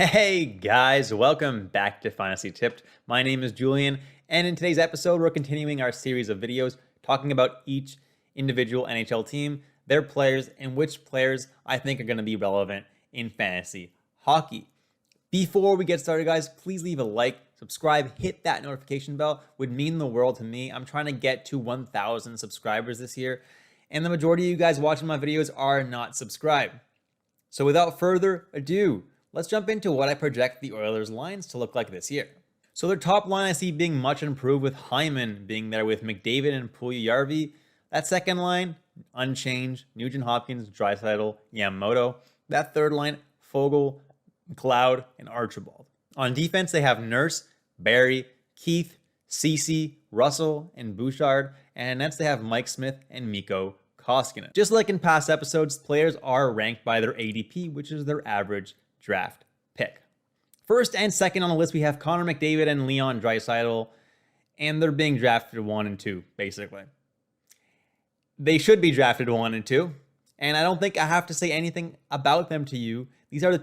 Hey guys, welcome back to Fantasy Tipped. My name is Julian, and in today's episode, we're continuing our series of videos talking about each individual NHL team, their players, and which players I think are going to be relevant in fantasy hockey. Before we get started, guys, please leave a like, subscribe, hit that notification bell. Would mean the world to me. I'm trying to get to 1,000 subscribers this year, and the majority of you guys watching my videos are not subscribed. So without further ado, let's jump into what I project the Oilers' lines to look like this year. So their top line I see being much improved with Hyman being there with McDavid and Puljujarvi. That second line, unchanged. Nugent-Hopkins, Draisaitl, Yamamoto. That third line, Fogle, McLeod, and Archibald. On defense, they have Nurse, Barrie, Keith, Ceci, Russell, and Bouchard. And next they have Mike Smith and Mikko Koskinen. Just like in past episodes, players are ranked by their ADP, which is their average draft pick. First and second on the list, we have Connor McDavid and Leon Draisaitl, and they're being drafted 1 and 2, basically. They should be drafted 1 and 2, and I don't think I have to say anything about them to you. These are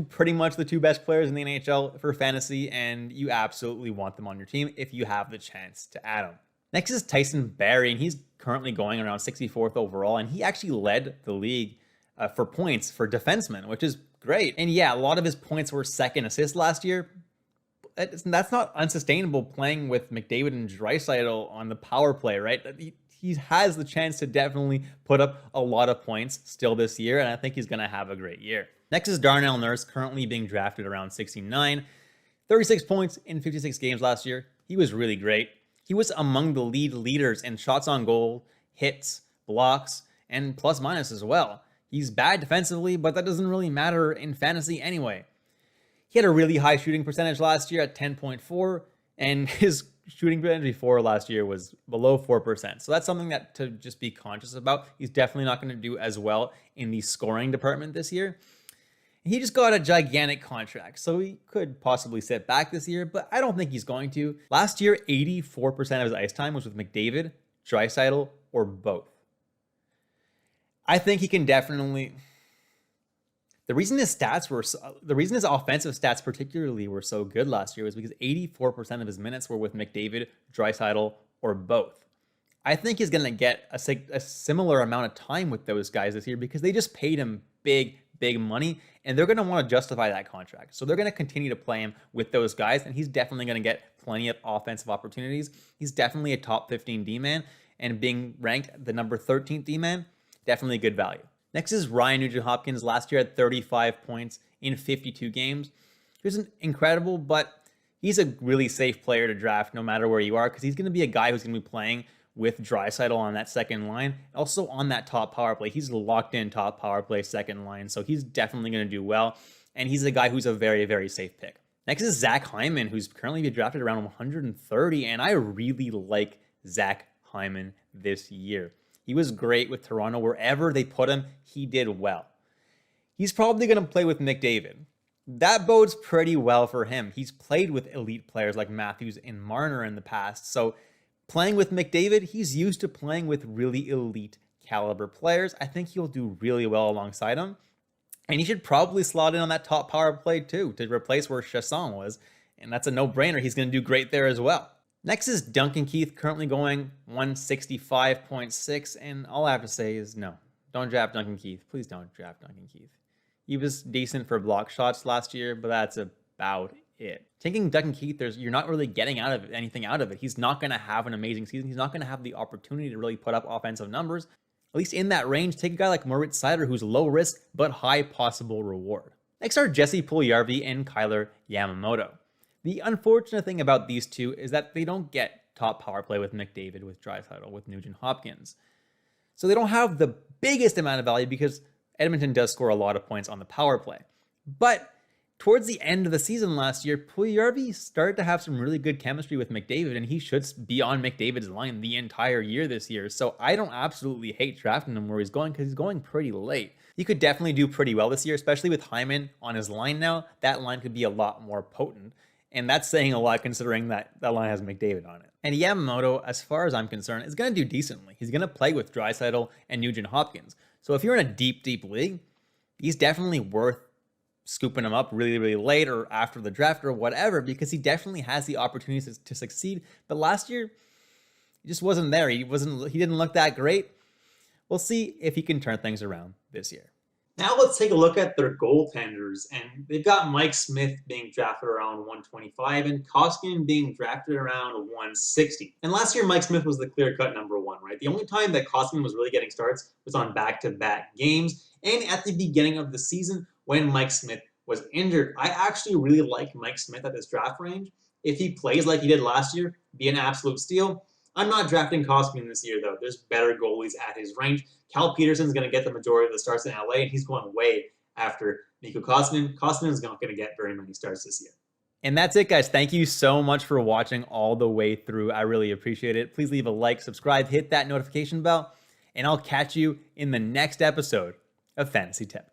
pretty much the two best players in the NHL for fantasy, and you absolutely want them on your team if you have the chance to add them. Next is Tyson Barrie, and he's currently going around 64th overall, and he actually led the league for points for defensemen, which is great. And yeah, a lot of his points were second assists last year. That's not unsustainable playing with McDavid and Draisaitl on the power play, right? He has the chance to definitely put up a lot of points still this year, and I think he's going to have a great year. Next is Darnell Nurse, currently being drafted around 69. 36 points in 56 games last year. He was really great. He was among the leaders in shots on goal, hits, blocks, and plus minus as well. He's bad defensively, but that doesn't really matter in fantasy anyway. He had a really high shooting percentage last year at 10.4, and his shooting percentage before last year was below 4%. So that's something that to just be conscious about. He's definitely not going to do as well in the scoring department this year. He just got a gigantic contract, so he could possibly sit back this year, but I don't think he's going to. Last year, 84% of his ice time was with McDavid, Draisaitl, or both. I think he can definitely. The reason his offensive stats particularly were so good last year was because 84% of his minutes were with McDavid, Draisaitl, or both. I think he's going to get a similar amount of time with those guys this year because they just paid him big money, and they're going to want to justify that contract. So they're going to continue to play him with those guys, and he's definitely going to get plenty of offensive opportunities. He's definitely a top 15 D-man, and being ranked the number 13th D-man, definitely good value. Next is Ryan Nugent-Hopkins. Last year had 35 points in 52 games. He wasn't incredible, but he's a really safe player to draft no matter where you are because he's going to be a guy who's going to be playing with Draisaitl on that second line. Also on that top power play. He's locked in top power play second line, so he's definitely going to do well. And he's a guy who's a very, very safe pick. Next is Zach Hyman, who's currently been drafted around 130, and I really like Zach Hyman this year. He was great with Toronto. Wherever they put him, he did well. He's probably going to play with McDavid. That bodes pretty well for him. He's played with elite players like Matthews and Marner in the past, so playing with McDavid, he's used to playing with really elite caliber players. I think he'll do really well alongside him. And he should probably slot in on that top power play too to replace where Chasson was. And that's a no-brainer. He's going to do great there as well. Next is Duncan Keith, currently going 165.6. And all I have to say is no, don't draft Duncan Keith. Please don't draft Duncan Keith. He was decent for block shots last year, but that's about it. Taking Duncan Keith, you're not really getting anything out of it. He's not going to have an amazing season. He's not going to have the opportunity to really put up offensive numbers. At least in that range, take a guy like Moritz Seider, who's low risk but high possible reward. Next are Jesse Puljujarvi and Kailer Yamamoto. The unfortunate thing about these two is that they don't get top power play with McDavid, with Draisaitl, with Nugent-Hopkins. So they don't have the biggest amount of value because Edmonton does score a lot of points on the power play. But towards the end of the season last year, Puljujarvi started to have some really good chemistry with McDavid, and he should be on McDavid's line the entire year this year. So I don't absolutely hate drafting him where he's going because he's going pretty late. He could definitely do pretty well this year, especially with Hyman on his line now. That line could be a lot more potent. And that's saying a lot considering that line has McDavid on it. And Yamamoto, as far as I'm concerned, is going to do decently. He's going to play with Draisaitl and Nugent-Hopkins. So if you're in a deep league, he's definitely worth scooping him up really, really late or after the draft or whatever, because he definitely has the opportunities to succeed. But last year, he just wasn't there. He didn't look that great. We'll see if he can turn things around this year. Now let's take a look at their goaltenders, and they've got Mike Smith being drafted around 125 and Koskinen being drafted around 160. And last year, Mike Smith was the clear-cut number one, right? The only time that Koskinen was really getting starts was on back-to-back games and at the beginning of the season when Mike Smith was injured. I actually really like Mike Smith at this draft range. If he plays like he did last year, be an absolute steal. I'm not drafting Koskinen this year, though. There's better goalies at his range. Cal Peterson's going to get the majority of the starts in LA, and he's going way after Mikko Koskinen. Koskinen's not going to get very many starts this year. And that's it, guys. Thank you so much for watching all the way through. I really appreciate it. Please leave a like, subscribe, hit that notification bell, and I'll catch you in the next episode of Fantasy Tipped.